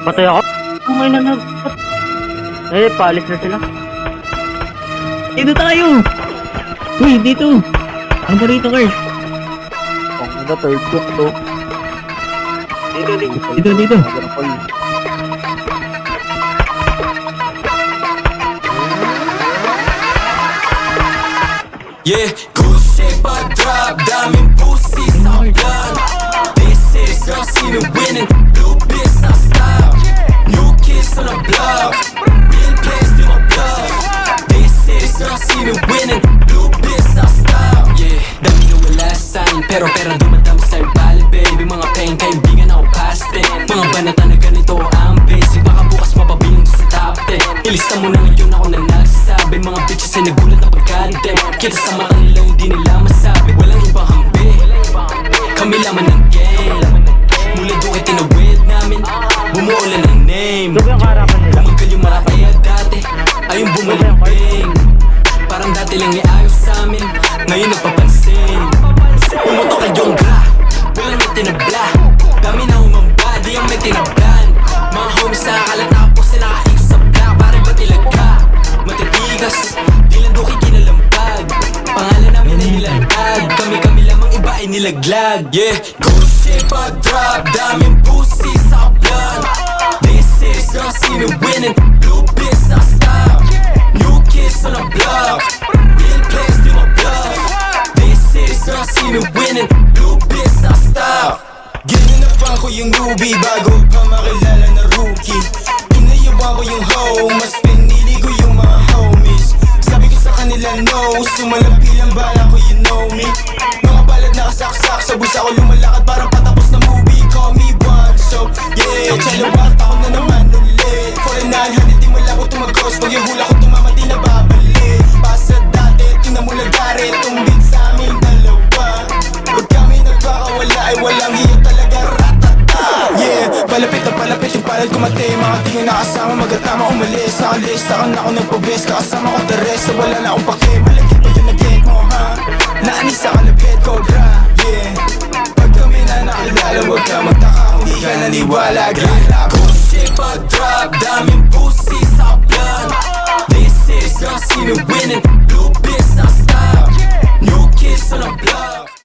Patay ako. Ang ina na. Eh, paalis na sila. Dito tayo! Uy, dito! Ano ba rito, Kurt? Ang ina, third cook to. Dito. Yeah, good shape I drop, daming pussy sa plan. This is girl, see me winning, blue bitch, I stop. New kids on the block, real place to my bluff. This is girl, see me winning, blue bitch, I stop. Yeah, dami na wala sign, pero dumadami sa'yo bali baby. Mga pain, kaibigan ako past it. Mga banata na ganito ang basic, baka bukas mapabilang to sa top 10. Ilista mo na ngayon ako na nagsasabi. Mga bitches ay nagulat na pagkandem. Kita sa mata nila hindi nila masabi. Walang ibang hambi, kami laman ng game. Mula doon kay tinawid namin, bumuulan ng name. Doon yung harapan nila. Bumagal yung mga kaya dati, ayun bumalimbing. Parang dati lang iayos sa amin, ngayon nagpapansin. Pumoto kay Jonggra, walang may tinabla. Dami na umamba, di ang may tinablan. Mga homies na akalat na kapos na nakaikot sa black. Pare ba tilaga, matitigas, di lang doon kay kinalampag. Pangalan namin ay nilagdag, kami lamang iba ay nilaglag. Yeah, good shape I drop, daming pussy sa blood. This is girl, see me winning, blue bitch, I stop. New kids on the block, real place to my bluff. This is girl, see me winning, blue bitch, I stop. Ginanapan ko yung newbie bago pa makilala na rookie. Inayawan ko yung hoe, mas pinili ko yung mga homies. Sabi ko sa kanila no, sumalampi lang bala ko, you know me. Mga balad nakasaksak, sa busa ko lumalakad parang patapos na movie. Call me one, so yeah, chalabat ako na naman ulit. For a 900 di wala ko tumagos, pag yung hula ko tumama di na babalik. Pasa dati, tingnan mo lagari, tumbit sa aming dalawa. Pag kami nagkakawala ay walang hiya talaga, ratata. Yeah, palapit na palapit yung palad kumate. Mga di ko nakasama, magatama umalis. Nakalis, takan ako nagpabis, kakasama ko the rest. So wala na akong pake, malaki pa yung nag-get mo ha. Naanis sa kalapit, cobra, yeah. Pag kami na nakilala, huwag ka magtaka, hindi ka naniwala. Grila ko